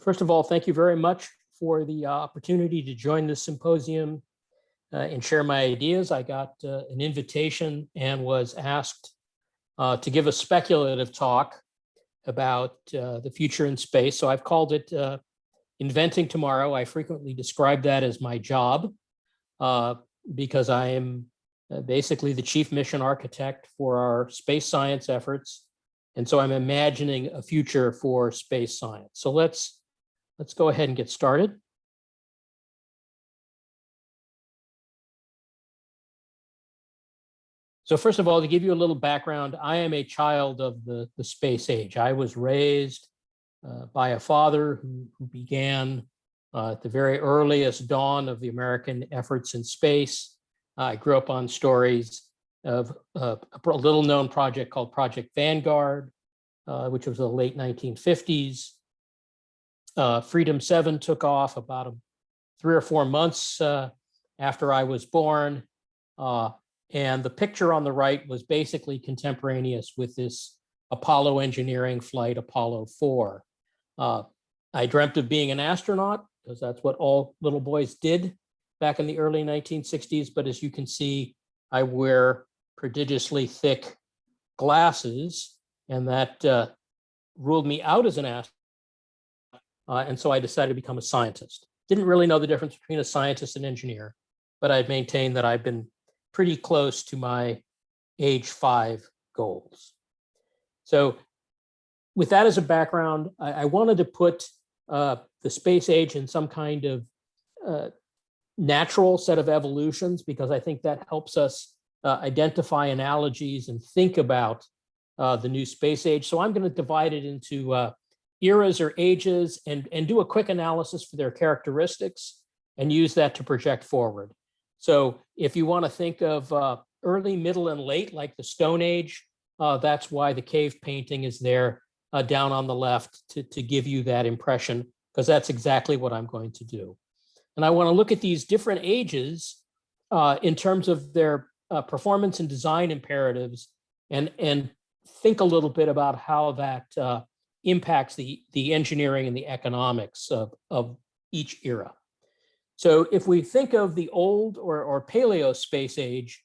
First of all, thank you very much for the opportunity to join this symposium and share my ideas. I got an invitation and was asked to give a speculative talk about the future in space. So I've called it Inventing Tomorrow. I frequently describe that as my job because I am basically the chief mission architect for our space science efforts. And so I'm imagining a future for space science. So let's go ahead and get started. So first of all, to give you a little background, I am a child of the space age. I was raised by a father who began at the very earliest dawn of the American efforts in space. I grew up on stories of a little known project called Project Vanguard, which was the late 1950s. Freedom 7 took off about 3 or 4 months after I was born. And the picture on the right was basically contemporaneous with this Apollo engineering flight, Apollo 4. I dreamt of being an astronaut because that's what all little boys did back in the early 1960s. But as you can see, I wear prodigiously thick glasses, and that ruled me out as an astronaut. And so I decided to become a scientist. Didn't really know the difference between a scientist and engineer, but I'd maintained that I've been pretty close to my age 5 goals. So with that as a background, I wanted to put the space age in some kind of natural set of evolutions, because I think that helps us identify analogies and think about the new space age. So I'm going to divide it into eras or ages and do a quick analysis for their characteristics and use that to project forward. So if you want to think of early, middle, and late, like the Stone Age, that's why the cave painting is there down on the left to give you that impression, because that's exactly what I'm going to do. And I want to look at these different ages in terms of their performance and design imperatives and think a little bit about how that impacts the engineering and the economics of each era. So if we think of the old or paleo space age,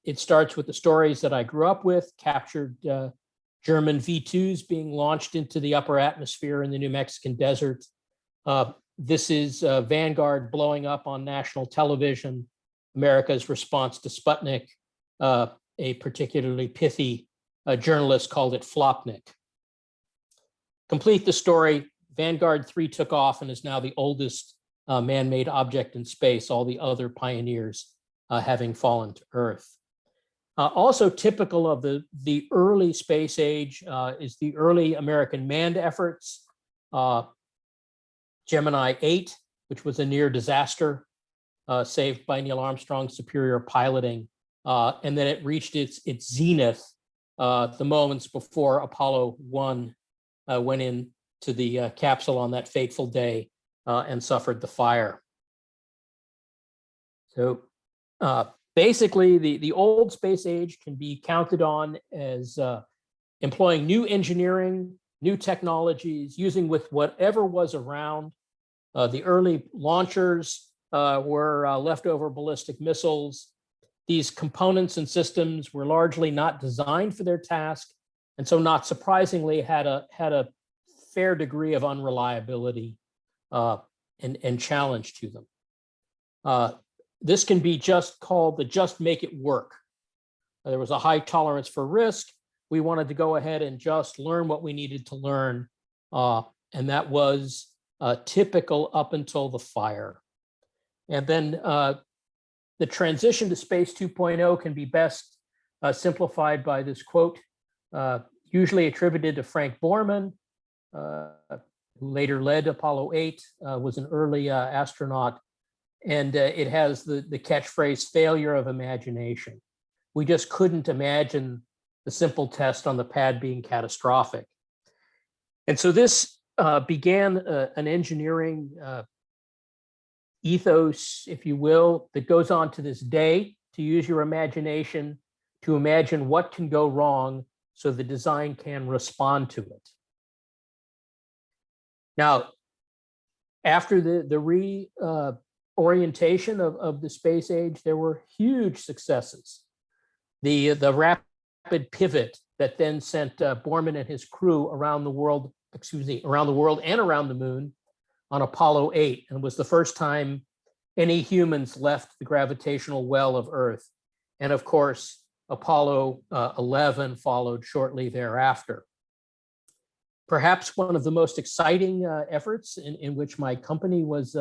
it starts with the stories that I grew up with, captured German V2s being launched into the upper atmosphere in the New Mexican desert. This is Vanguard blowing up on national television, America's response to Sputnik. A particularly pithy journalist called it Flopnik. Complete the story, Vanguard 3 took off and is now the oldest man-made object in space, all the other pioneers having fallen to Earth. Also typical of the early space age is the early American manned efforts. Gemini 8, which was a near disaster, saved by Neil Armstrong's superior piloting. And then it reached its zenith the moments before Apollo 1 went into the capsule on that fateful day and suffered the fire. So basically, the old space age can be counted on as employing new engineering, new technologies, using with whatever was around. The early launchers were leftover ballistic missiles. These components and systems were largely not designed for their task, and so not surprisingly had a fair degree of unreliability and challenge to them. This can be just called the just make it work. There was a high tolerance for risk. We wanted to go ahead and just learn what we needed to learn. And that was typical up until the fire. And then the transition to Space 2.0 can be best simplified by this quote, usually attributed to Frank Borman, who later led Apollo 8, was an early astronaut. And it has the catchphrase, failure of imagination. We just couldn't imagine the simple test on the pad being catastrophic. And so this began an engineering ethos, if you will, that goes on to this day, to use your imagination, to imagine what can go wrong so the design can respond to it. Now, After the reorientation of the space age, there were huge successes. The rapid pivot that then sent Borman and his crew around the world, around the world and around the moon on Apollo 8, and was the first time any humans left the gravitational well of Earth. And of course, Apollo 11 followed shortly thereafter. Perhaps one of the most exciting efforts in which my company was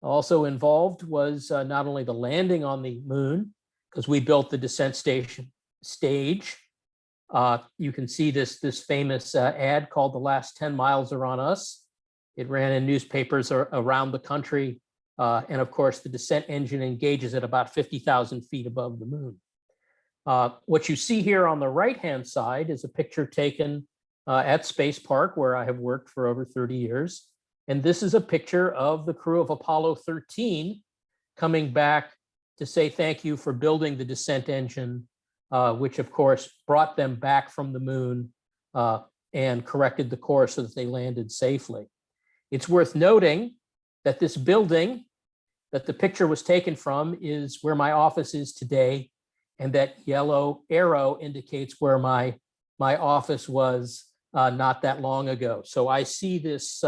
also involved was not only the landing on the moon, because we built the descent stage. You can see this famous ad called "The Last 10 Miles Are on Us." It ran in newspapers around the country. And of course, the descent engine engages at about 50,000 feet above the moon. What you see here on the right-hand side is a picture taken at Space Park, where I have worked for over 30 years. And this is a picture of the crew of Apollo 13 coming back to say thank you for building the descent engine, which of course brought them back from the moon and corrected the course so that they landed safely. It's worth noting that this building that the picture was taken from is where my office is today, and that yellow arrow indicates where my office was not that long ago. So I see this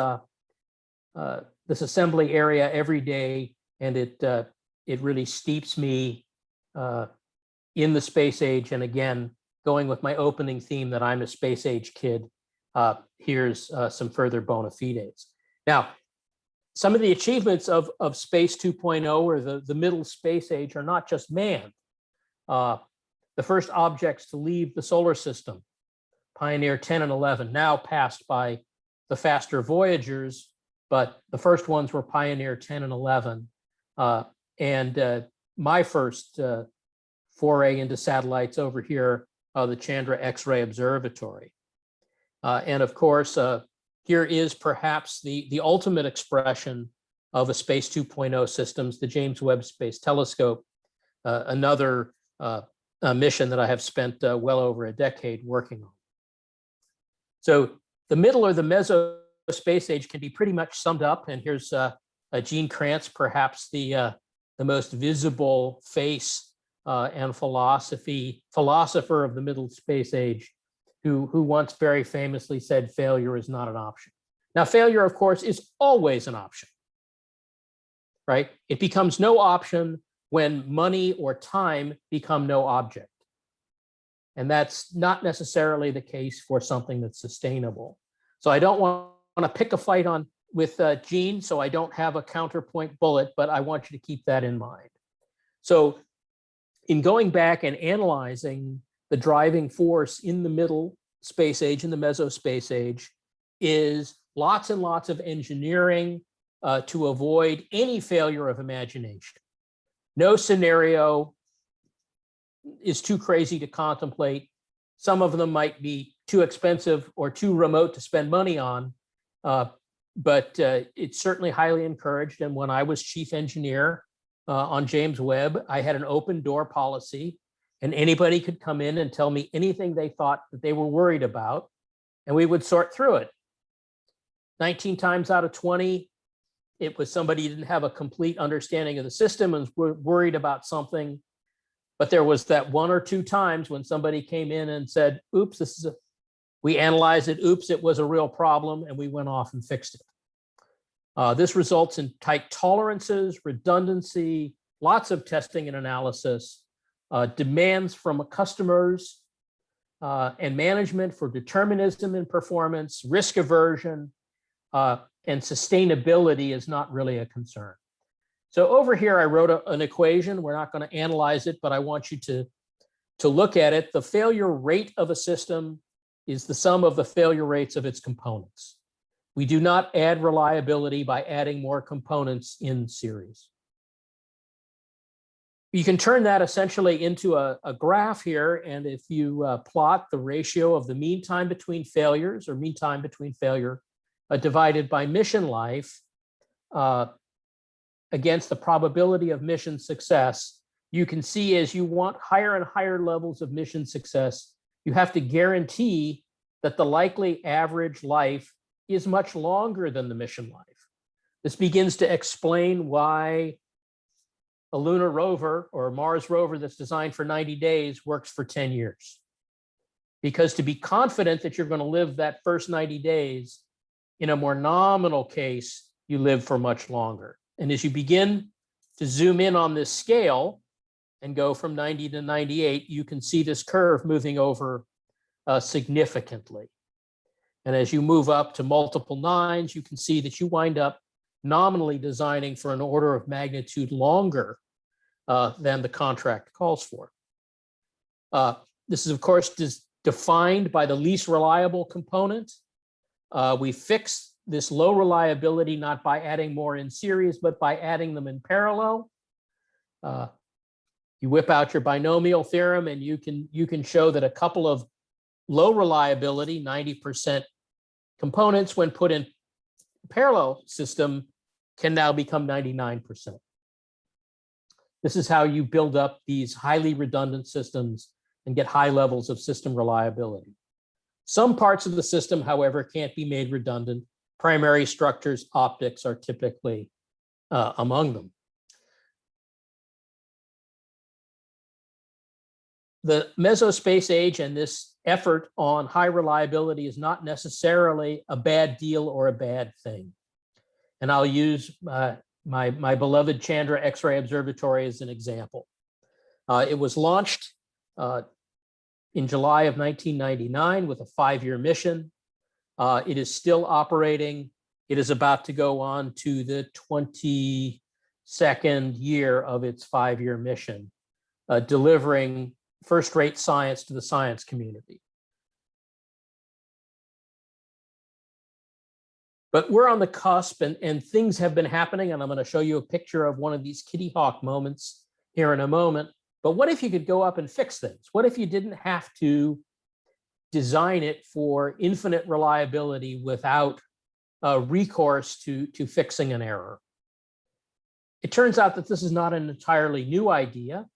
this assembly area every day, and it really steeps me in the space age. And again, going with my opening theme that I'm a space age kid, here's some further bona fides. Now, some of the achievements of Space 2.0, or the middle space age, are not just manned. The first objects to leave the solar system, Pioneer 10 and 11, now passed by the faster Voyagers, but the first ones were Pioneer 10 and 11. And my first foray into satellites over here, the Chandra X-ray Observatory. And of course, here is perhaps the ultimate expression of a Space 2.0 systems, the James Webb Space Telescope, another mission that I have spent well over a decade working on. So the middle, or the Meso space age, can be pretty much summed up. And here's Gene Kranz, perhaps the most visible face and philosopher of the middle space age, who once very famously said, failure is not an option. Now, failure, of course, is always an option, right? It becomes no option when money or time become no object. And that's not necessarily the case for something that's sustainable. So I don't want to pick a fight with Gene, so I don't have a counterpoint bullet, but I want you to keep that in mind. So in going back and analyzing the driving force in the middle space age, in the Meso space age, is lots and lots of engineering to avoid any failure of imagination. No scenario is too crazy to contemplate. Some of them might be too expensive or too remote to spend money on, but it's certainly highly encouraged. And when I was chief engineer on James Webb, I had an open door policy, and anybody could come in and tell me anything they thought that they were worried about, and we would sort through it. 19 times out of 20, it was somebody who didn't have a complete understanding of the system and was worried about something. But there was that 1 or 2 times when somebody came in and said, oops, we analyzed it, oops, it was a real problem, and we went off and fixed it. This results in tight tolerances, redundancy, lots of testing and analysis, demands from customers and management for determinism in performance, risk aversion, and sustainability is not really a concern. So over here, I wrote an equation. We're not going to analyze it, but I want you to look at it. The failure rate of a system is the sum of the failure rates of its components. We do not add reliability by adding more components in series. You can turn that essentially into a graph here, and if you plot the ratio of the mean time between failures, or mean time between failure divided by mission life, against the probability of mission success, you can see as you want higher and higher levels of mission success, you have to guarantee that the likely average life is much longer than the mission life. This begins to explain why a lunar rover or a Mars rover that's designed for 90 days works for 10 years. Because to be confident that you're going to live that first 90 days, in a more nominal case, you live for much longer. And as you begin to zoom in on this scale and go from 90 to 98, you can see this curve moving over significantly. And as you move up to multiple nines, you can see that you wind up nominally designing for an order of magnitude longer than the contract calls for. This is, of course, defined by the least reliable component. We fix this low reliability not by adding more in series, but by adding them in parallel. You whip out your binomial theorem, and you can show that a couple of low reliability, 90% components, when put in parallel system, can now become 99%. This is how you build up these highly redundant systems and get high levels of system reliability. Some parts of the system, however, can't be made redundant. Primary structures, optics are typically among them. The Meso-space age and this effort on high reliability is not necessarily a bad deal or a bad thing. And I'll use my beloved Chandra X-ray Observatory as an example. It was launched in July of 1999 with a 5-year mission. It is still operating. It is about to go on to the 22nd year of its 5-year mission, delivering first-rate science to the science community. But we're on the cusp, and things have been happening, and I'm going to show you a picture of one of these Kitty Hawk moments here in a moment. But what if you could go up and fix things? What if you didn't have to design it for infinite reliability without recourse to fixing an error? It turns out that this is not an entirely new idea.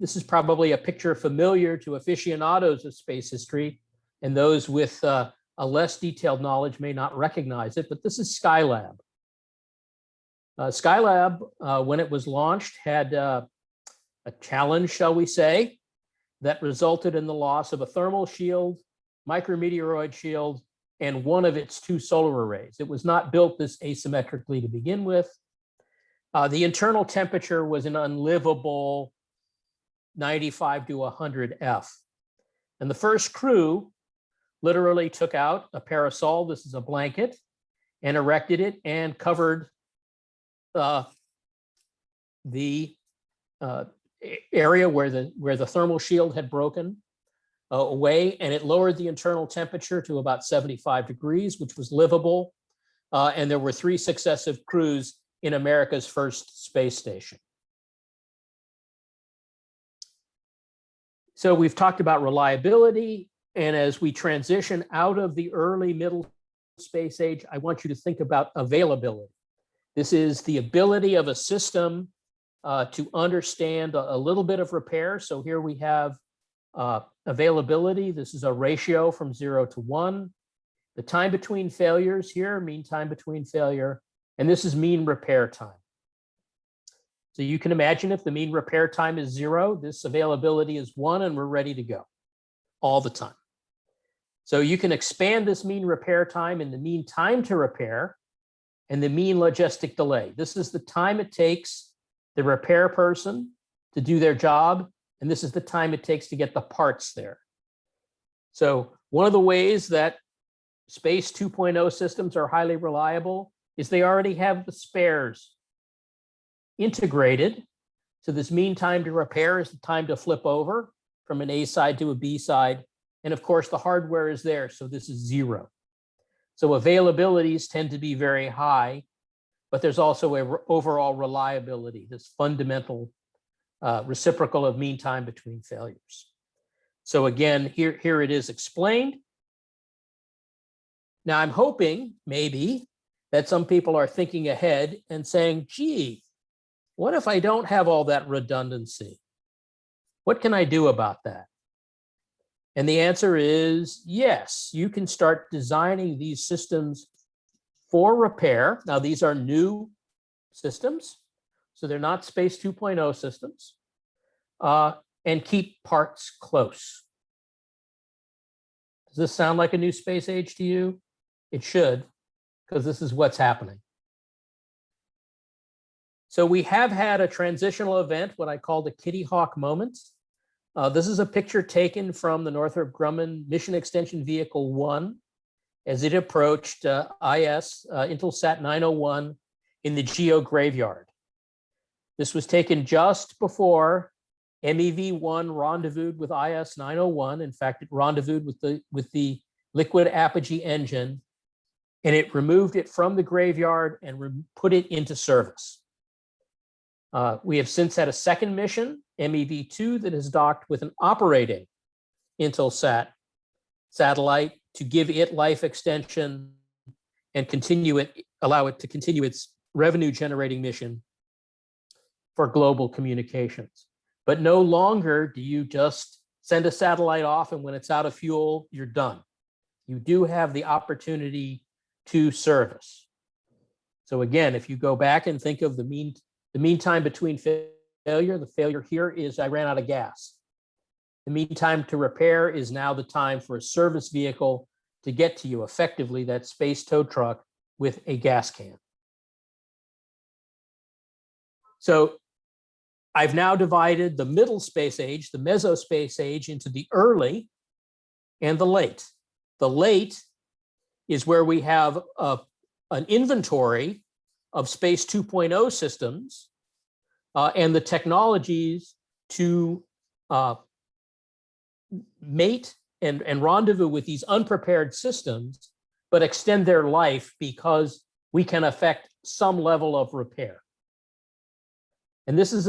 This is probably a picture familiar to aficionados of space history, and those with a less detailed knowledge may not recognize it, but this is Skylab. Skylab, when it was launched, had a challenge, shall we say, that resulted in the loss of a thermal shield, micrometeoroid shield, and one of its 2 solar arrays. It was not built this asymmetrically to begin with. The internal temperature was an unlivable 95 to 100 F. And the first crew literally took out a parasol, this is a blanket, and erected it and covered the area where the thermal shield had broken away, and it lowered the internal temperature to about 75 degrees, which was livable. And there were 3 successive crews in America's first space station. So we've talked about reliability, and as we transition out of the early middle space age, I want you to think about availability. This is the ability of a system to understand a little bit of repair. So here we have availability. This is a ratio from 0 to 1. The time between failures here, mean time between failure, and this is mean repair time. So you can imagine if the mean repair time is 0, this availability is 1, and we're ready to go all the time. So you can expand this mean repair time in the mean time to repair and the mean logistic delay. This is the time it takes the repair person to do their job, and this is the time it takes to get the parts there. So one of the ways that Space 2.0 systems are highly reliable is they already have the spares integrated. So this mean time to repair is the time to flip over from an A side to a B side. And of course, the hardware is there, so this is 0. So availabilities tend to be very high, but there's also an overall reliability, this fundamental reciprocal of mean time between failures. So again, here it is explained. Now I'm hoping maybe that some people are thinking ahead and saying, gee, what if I don't have all that redundancy? What can I do about that? And the answer is yes, you can start designing these systems for repair. Now, these are new systems, so they're not Space 2.0 systems, and keep parts close. Does this sound like a new space age to you? It should, because this is what's happening. So we have had a transitional event, what I call the Kitty Hawk moment. This is a picture taken from the Northrop Grumman Mission Extension Vehicle 1 as it approached IS, Intelsat 901, in the GEO graveyard. This was taken just before MEV-1 rendezvoused with IS 901. In fact, it rendezvoused with the liquid apogee engine, and it removed it from the graveyard and put it into service. We have since had a second mission, MEV-2, that is docked with an operating Intelsat satellite to give it life extension and allow it to continue its revenue-generating mission for global communications. But no longer do you just send a satellite off, and when it's out of fuel, you're done. You do have the opportunity to service. So again, if you go back and think of the mean time between failure, the failure here is I ran out of gas. The mean time to repair is now the time for a service vehicle to get to you, effectively that space tow truck with a gas can. So I've now divided the middle space age, the Meso space age, into the early and the late. The late is where we have an inventory of Space 2.0 systems and the technologies to mate and rendezvous with these unprepared systems, but extend their life because we can affect some level of repair. And this is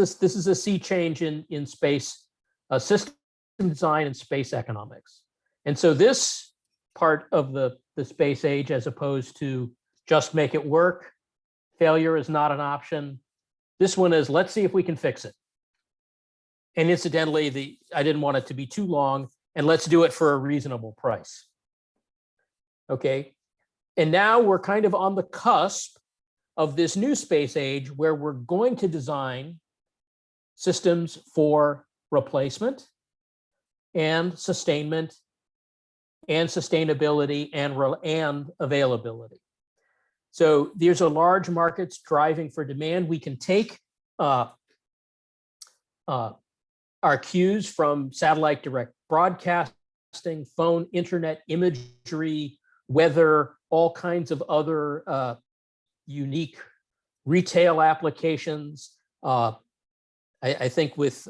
a sea change in space system design and space economics. And so this part of the space age, as opposed to just make it work, failure is not an option. This one is, let's see if we can fix it. And incidentally, I didn't want it to be too long, and let's do it for a reasonable price. Okay, and now we're kind of on the cusp of this new space age where we're going to design systems for replacement and sustainment and sustainability and availability. So there's a large markets driving for demand. We can take our cues from satellite direct broadcasting, phone, internet imagery, weather, all kinds of other unique retail applications. I think with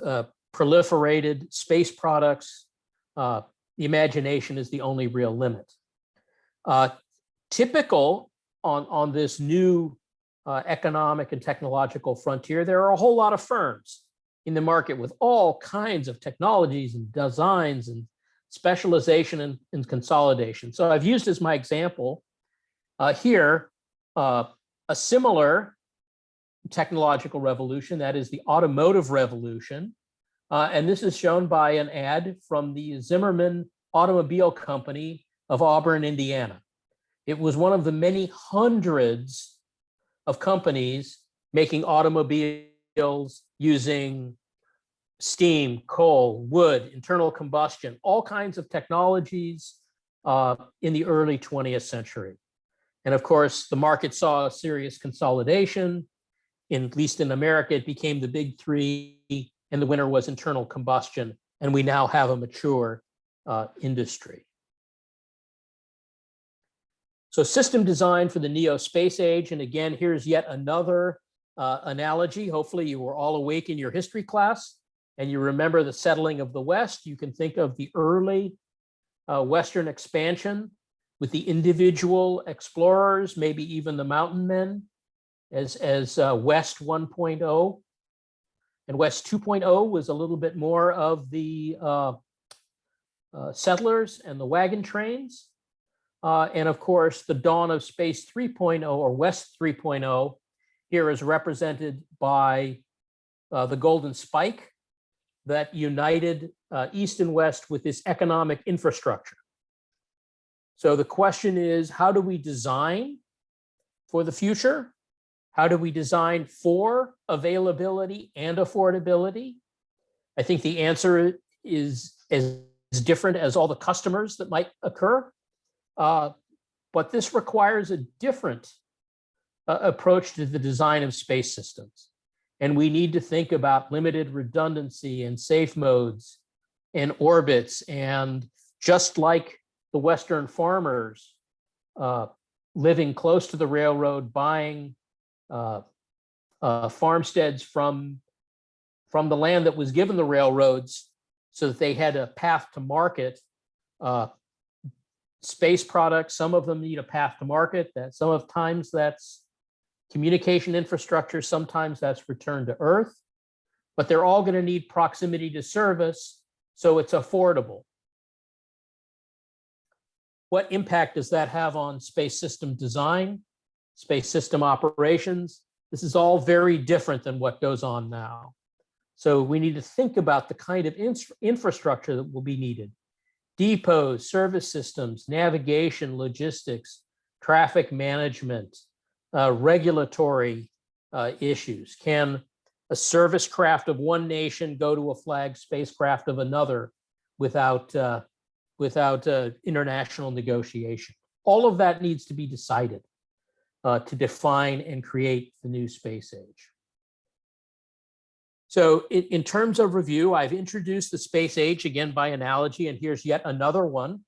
proliferated space products, the imagination is the only real limit. Typical on this new economic and technological frontier, there are a whole lot of firms in the market with all kinds of technologies and designs and specialization and consolidation. So I've used as my example here a similar technological revolution, that is the automotive revolution. And this is shown by an ad from the Zimmerman Automobile Company of Auburn, Indiana. It was one of the many hundreds of companies making automobiles using steam, coal, wood, internal combustion, all kinds of technologies in the early 20th century. And of course, the market saw a serious consolidation. At least in America, it became the big three, and the winner was internal combustion. And we now have a mature industry. So system design for the neo space age. And again, here's yet another analogy. Hopefully you were all awake in your history class and you remember the settling of the West. You can think of the early Western expansion with the individual explorers, maybe even the mountain men, as West 1.0. And West 2.0 was a little bit more of the settlers and the wagon trains. And of course, the dawn of Space 3.0 or West 3.0 here is represented by the golden spike that united East and West with this economic infrastructure. So the question is, how do we design for the future? How do we design for availability and affordability? I think the answer is as different as all the customers that might occur. But this requires a different approach to the design of space systems. And we need to think about limited redundancy and safe modes and orbits. And just like the Western farmers living close to the railroad, buying farmsteads from the land that was given the railroads so that they had a path to market, space products, some of them need a path to market. That sometimes that's communication infrastructure, sometimes that's return to Earth, but they're all going to need proximity to service, so it's affordable. What impact does that have on space system design, space system operations? This is all very different than what goes on now. So we need to think about the kind of infrastructure that will be needed. Depots, service systems, navigation, logistics, traffic management, regulatory issues. Can a service craft of one nation go to a flag spacecraft of another without international negotiation? All of that needs to be decided to define and create the new space age. So in terms of review, I've introduced the space age again by analogy, and here's yet another one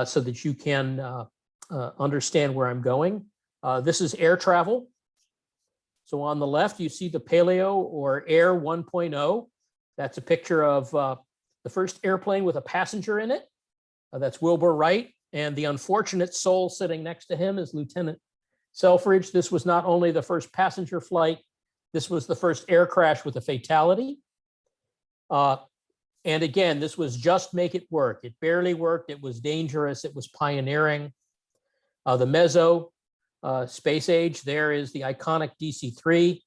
so that you can understand where I'm going. This is air travel. So on the left, you see the Paleo or Air 1.0. That's a picture of the first airplane with a passenger in it. That's Wilbur Wright. And the unfortunate soul sitting next to him is Lieutenant Selfridge. This was not only the first passenger flight, this was the first air crash with a fatality. And again, this was just make it work. It barely worked. It was dangerous. It was pioneering. The Meso space age, there is the iconic DC-3,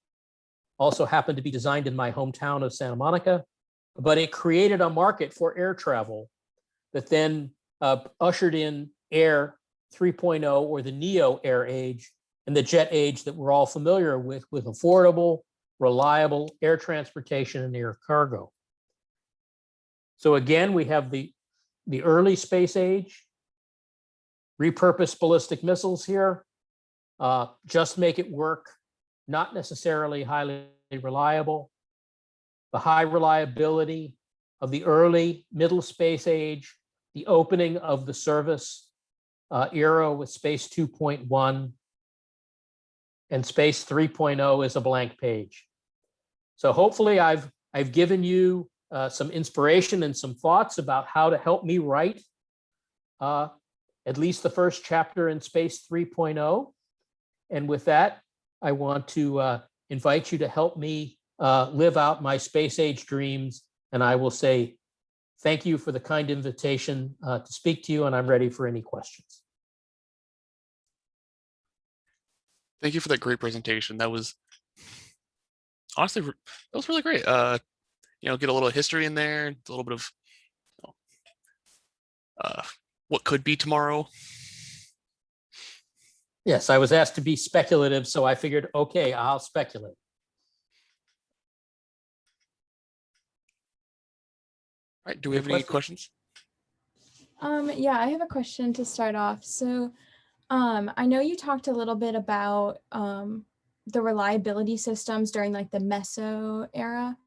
also happened to be designed in my hometown of Santa Monica, but it created a market for air travel that then ushered in Air 3.0 or the Neo air age and the jet age that we're all familiar with affordable, reliable air transportation and air cargo. So again, we have the early space age, repurposed ballistic missiles here, just make it work, not necessarily highly reliable. The high reliability of the early middle space age, the opening of the service era with Space 2.1, and Space 3.0 is a blank page. So hopefully I've given you some inspiration and some thoughts about how to help me write at least the first chapter in Space 3.0. And with that, I want to invite you to help me live out my space age dreams. And I will say thank you for the kind invitation to speak to you, and I'm ready for any questions. Thank you for that great presentation. That was honestly, that was really great. You know, get a little history in there, a little bit of what could be tomorrow. Yes, I was asked to be speculative, so I figured, okay, I'll speculate. All right, do we have any questions? Yeah, I have a question to start off. So I know you talked a little bit about the reliability systems during like the Meso era.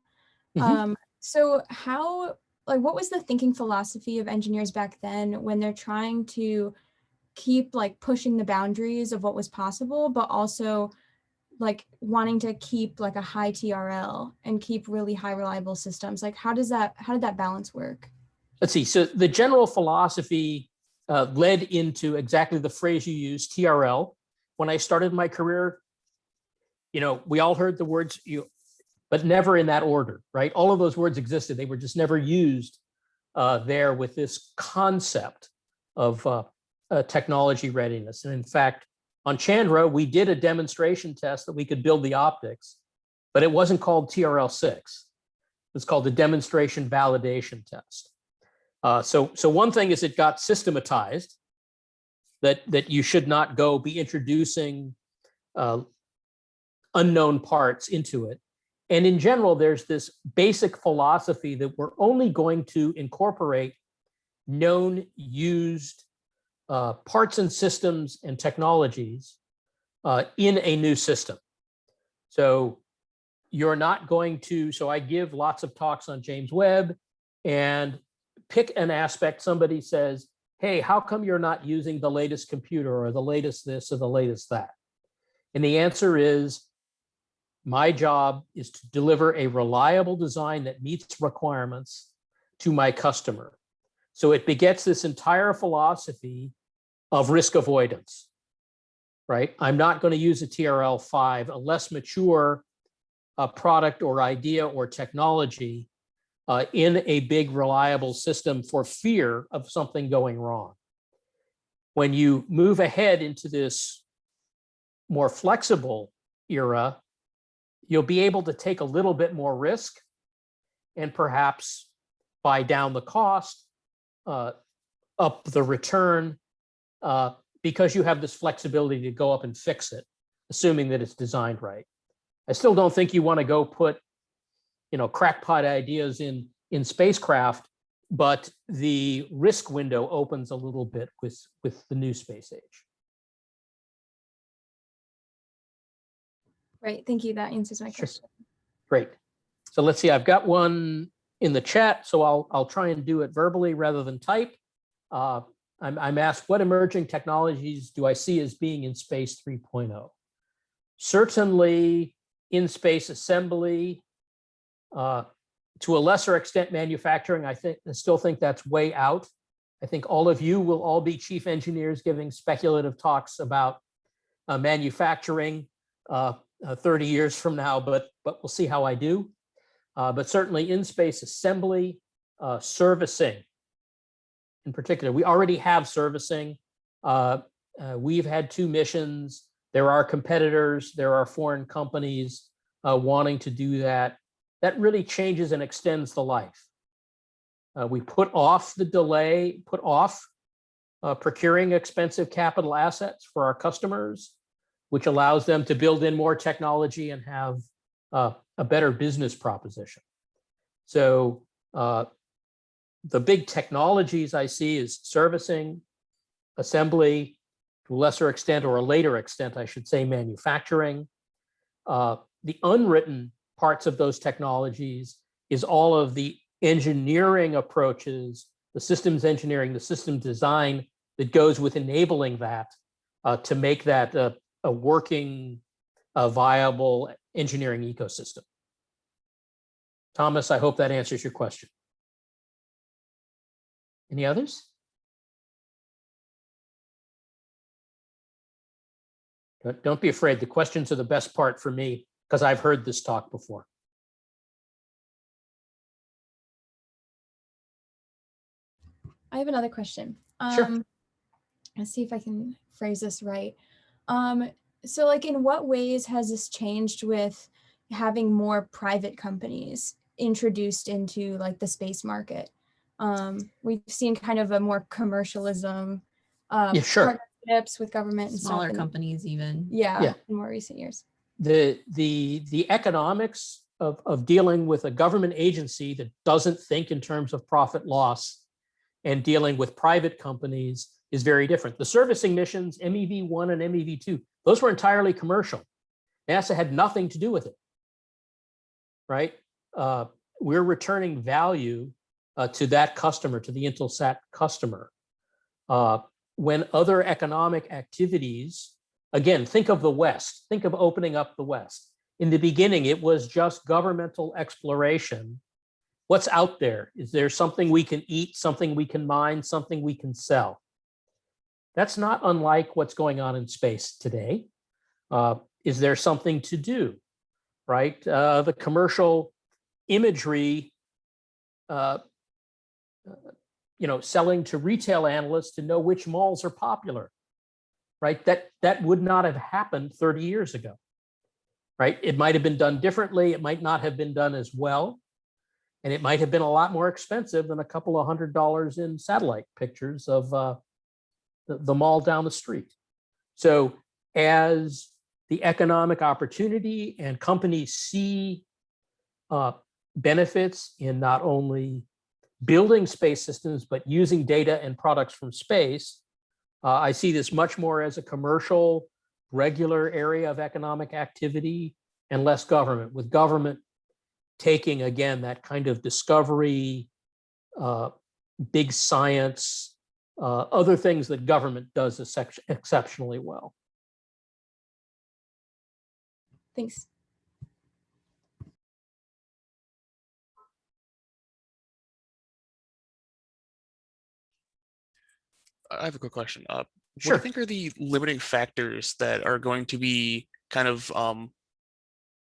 Mhm. So how, like, what was the thinking philosophy of engineers back then when they're trying to keep like pushing the boundaries of what was possible, but also like wanting to keep like a high TRL and keep really high reliable systems? Like, how did that balance work? Let's see. So the general philosophy led into exactly the phrase you used, TRL. When I started my career, you know, we all heard the words, but never in that order, right? All of those words existed. They were just never used there with this concept of technology readiness. And in fact, on Chandra, we did a demonstration test that we could build the optics, but it wasn't called TRL-6. It was called the demonstration validation test. So one thing is it got systematized that you should not be introducing unknown parts into it. And in general, there's this basic philosophy that we're only going to incorporate known, used parts and systems and technologies in a new system. So you're not going to, so I give lots of talks on James Webb and pick an aspect. Somebody says, hey, how come you're not using the latest computer or the latest this or the latest that? And the answer is, my job is to deliver a reliable design that meets requirements to my customer. So it begets this entire philosophy of risk avoidance, right? I'm not going to use a TRL-5, a less mature product or idea or technology in a big reliable system for fear of something going wrong. When you move ahead into this more flexible era, you'll be able to take a little bit more risk and perhaps buy down the cost, up the return, because you have this flexibility to go up and fix it, assuming that it's designed right. I still don't think you want to go put, crackpot ideas in spacecraft, but the risk window opens a little bit with the new space age. Right, thank you. That answers my question. Great. So let's see, I've got one in the chat, so I'll try and do it verbally rather than type. I'm asked, what emerging technologies do I see as being in space 3.0? Certainly in space assembly, to a lesser extent manufacturing. I still think that's way out. I think all of you will all be chief engineers giving speculative talks about manufacturing 30 years from now, but we'll see how I do. But certainly in space assembly, servicing in particular, we already have servicing. We've had 2 missions. There are competitors, there are foreign companies wanting to do that. That really changes and extends the life. We put off the delay, put off procuring expensive capital assets for our customers, which allows them to build in more technology and have a better business proposition. So the big technologies I see is servicing, assembly, to a lesser extent or a later extent, I should say, manufacturing. The unwritten parts of those technologies is all of the engineering approaches, the systems engineering, the system design that goes with enabling that to make that a working, viable engineering ecosystem. Thomas, I hope that answers your question. Any others? Don't be afraid. The questions are the best part for me because I've heard this talk before. I have another question. Sure. Let's see if I can phrase this right. So like in what ways has this changed with having more private companies introduced into like the space market? We've seen kind of a more commercialism, Yeah, sure. partnerships with government and Smaller stuff. companies even. Yeah, in more recent years. The economics of dealing with a government agency that doesn't think in terms of profit loss and dealing with private companies is very different. The servicing missions, MEV-1 and MEV-2, those were entirely commercial. NASA had nothing to do with it, right? We're returning value to that customer, to the Intelsat customer. When other economic activities, again, think of the West, think of opening up the West. In the beginning, it was just governmental exploration. What's out there? Is there something we can eat, something we can mine, something we can sell? That's not unlike what's going on in space today. Is there something to do, right? The commercial imagery, selling to retail analysts to know which malls are popular, right? That would not have happened 30 years ago, right? It might have been done differently. It might not have been done as well. And it might have been a lot more expensive than a couple of $100 in satellite pictures of the mall down the street. So as the economic opportunity, and companies see benefits in not only building space systems, but using data and products from space. I see this much more as a commercial, regular area of economic activity and less government, with government taking, again, that kind of discovery, big science, other things that government does exceptionally well. Thanks. I have a quick question. What do Sure. you think are the limiting factors that are going to be kind of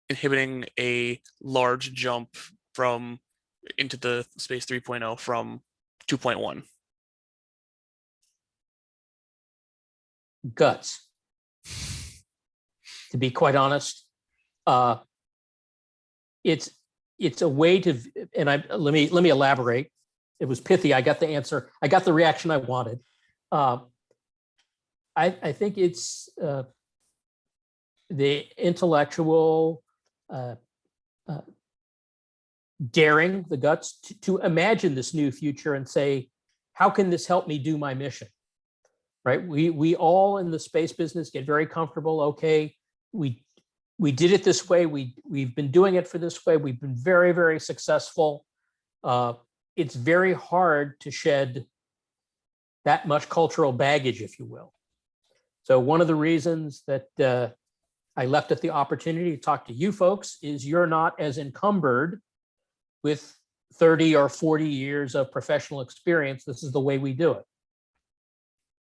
inhibiting a large jump from into the space 3.0 from 2.1? Guts. To be quite honest, it's a way to, and let me elaborate. It was pithy. I got the answer. I got the reaction I wanted. I think it's the intellectual daring, the guts to imagine this new future and say, how can this help me do my mission? Right? We all in the space business get very comfortable. Okay, we did it this way. We've been doing it for this way. We've been very, very successful. It's very hard to shed that much cultural baggage, if you will. So one of the reasons that I left at the opportunity to talk to you folks is you're not as encumbered with 30 or 40 years of professional experience. This is the way we do it.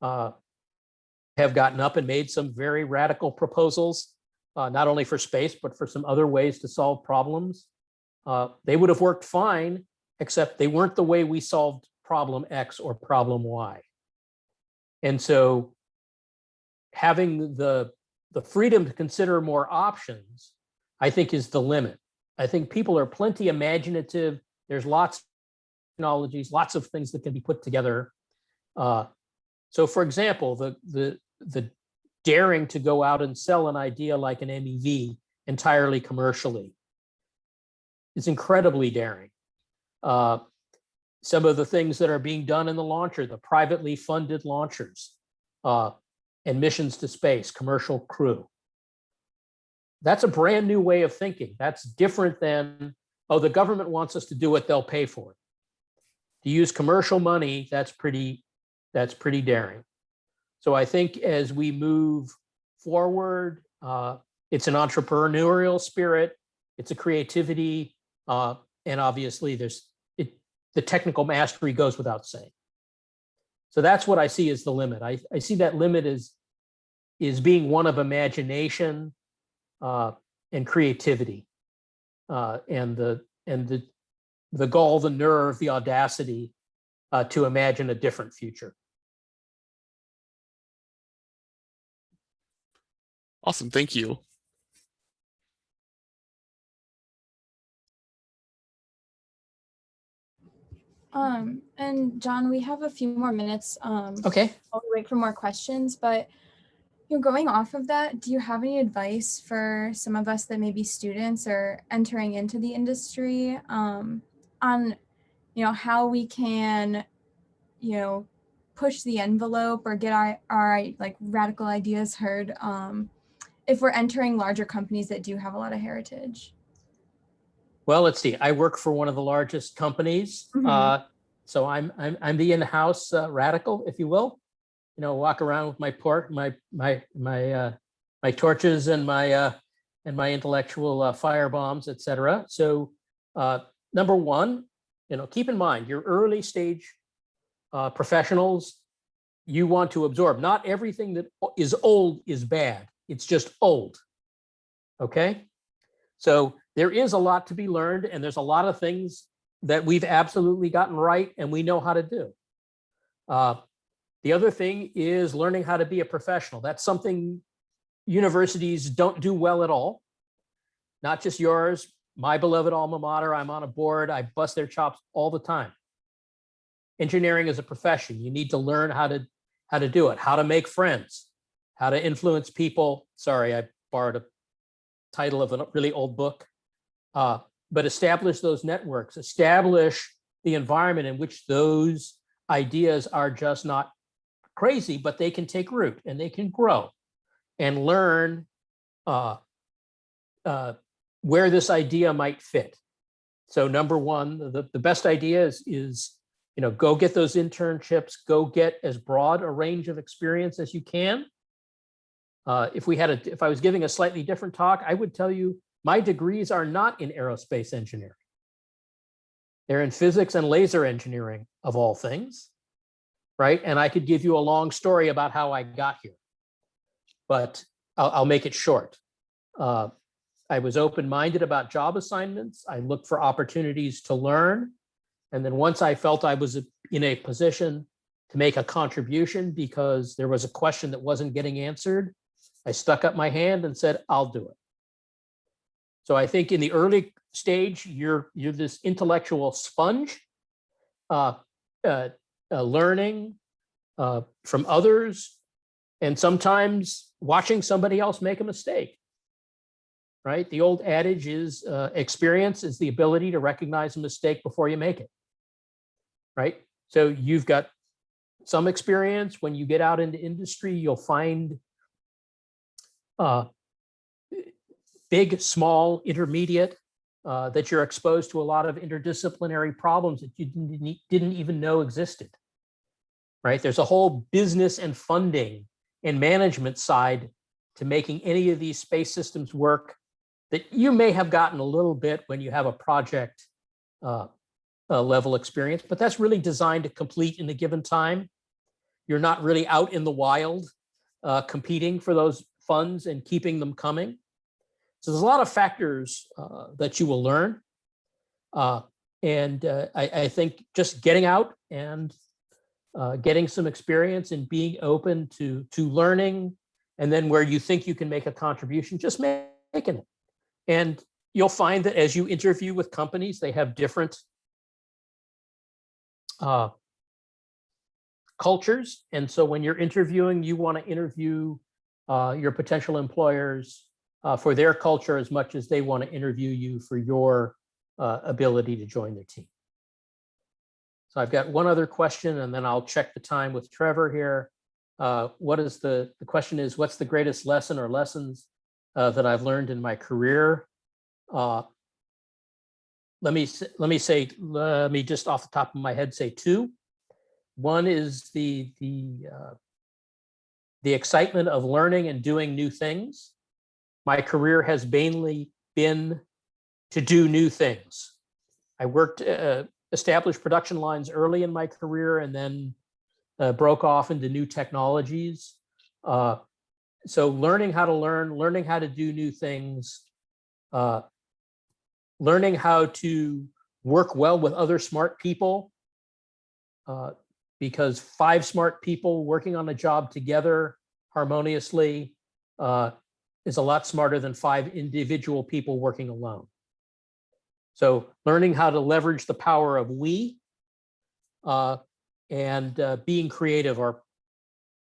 Have gotten up and made some very radical proposals, not only for space, but for some other ways to solve problems. They would have worked fine, except they weren't the way we solved problem X or problem Y. And so having the freedom to consider more options, I think, is the limit. I think people are plenty imaginative. There's lots of technologies, lots of things that can be put together. So for example, the daring to go out and sell an idea like an MEV entirely commercially is incredibly daring. Some of the things that are being done in the launcher, the privately funded launchers and missions to space, commercial crew. That's a brand new way of thinking. That's different than, oh, the government wants us to do it, they'll pay for it. To use commercial money, that's pretty daring. So I think as we move forward, it's an entrepreneurial spirit, it's a creativity, and obviously the technical mastery goes without saying. So that's what I see as the limit. I see that limit is being one of imagination and creativity, and the gall, the nerve, the audacity to imagine a different future. Awesome, thank you. And John, we have a few more minutes. Okay. While we wait for more questions, but going off of that, do you have any advice for some of us that may be students or entering into the industry on, how we can, push the envelope or get our like radical ideas heard if we're entering larger companies that do have a lot of heritage? Well, let's see. I work for one of the largest companies, so I'm the in-house radical, if you will. Walk around with my torches and my intellectual fire bombs, etc. So, number one, keep in mind your early stage professionals. You want to absorb. Not everything that is old is bad. It's just old. Okay, so there is a lot to be learned, and there's a lot of things that we've absolutely gotten right and we know how to do. The other thing is learning how to be a professional. That's something universities don't do well at all. Not just yours, my beloved alma mater. I'm on a board. I bust their chops all the time. Engineering is a profession. You need to learn how to do it, how to make friends, how to influence people. Sorry, I borrowed a title of a really old book, but establish those networks, establish the environment in which those ideas are just not crazy, but they can take root and they can grow and learn where this idea might fit. So number one, the best idea is go get those internships, go get as broad a range of experience as you can. If I was giving a slightly different talk, I would tell you my degrees are not in aerospace engineering. They're in physics and laser engineering, of all things, right? And I could give you a long story about how I got here, but I'll make it short. I was open-minded about job assignments. I looked for opportunities to learn. And then once I felt I was in a position to make a contribution because there was a question that wasn't getting answered, I stuck up my hand and said, I'll do it. So I think in the early stage, you're this intellectual sponge, learning from others, and sometimes watching somebody else make a mistake, right? The old adage is experience is the ability to recognize a mistake before you make it, right? So you've got some experience. When you get out into industry, you'll find big, small, intermediate, that you're exposed to a lot of interdisciplinary problems that you didn't even know existed, right? There's a whole business and funding and management side to making any of these space systems work that you may have gotten a little bit when you have a project level experience, but that's really designed to complete in a given time. You're not really out in the wild competing for those funds and keeping them coming. So there's a lot of factors that you will learn. I think just getting out and getting some experience and being open to learning, and then where you think you can make a contribution, just making it. And you'll find that as you interview with companies, they have different cultures. And so when you're interviewing, you want to interview your potential employers for their culture as much as they want to interview you for your ability to join their team. So I've got one other question, and then I'll check the time with Trevor here. The question is, what's the greatest lesson or lessons that I've learned in my career? Let me just off the top of my head say two. One is the excitement of learning and doing new things. My career has mainly been to do new things. I worked established production lines early in my career and then broke off into new technologies. So learning how to learn, learning how to do new things, learning how to work well with other smart people, because 5 smart people working on a job together harmoniously is a lot smarter than 5 individual people working alone. So learning how to leverage the power of we and being creative are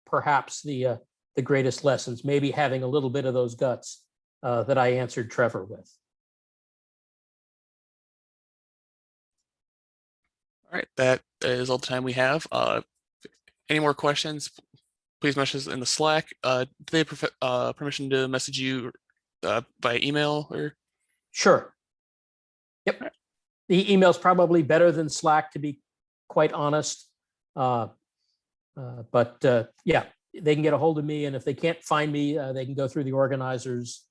perhaps the greatest lessons, maybe having a little bit of those guts that I answered Trevor with. All right, that is all the time we have. Any more questions, please message us in the Slack. Do they have permission to message you by email or? Sure. Yep. The email's probably better than Slack, to be quite honest. But yeah, they can get a hold of me, and if they can't find me, they can go through the organizers,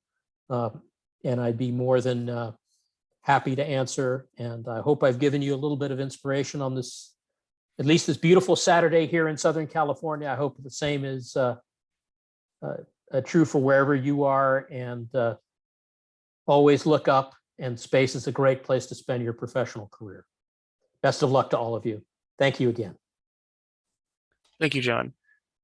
and I'd be more than happy to answer. And I hope I've given you a little bit of inspiration on this, at least this beautiful Saturday here in Southern California. I hope the same is true for wherever you are, and always look up, and space is a great place to spend your professional career. Best of luck to all of you. Thank you again. Thank you, John.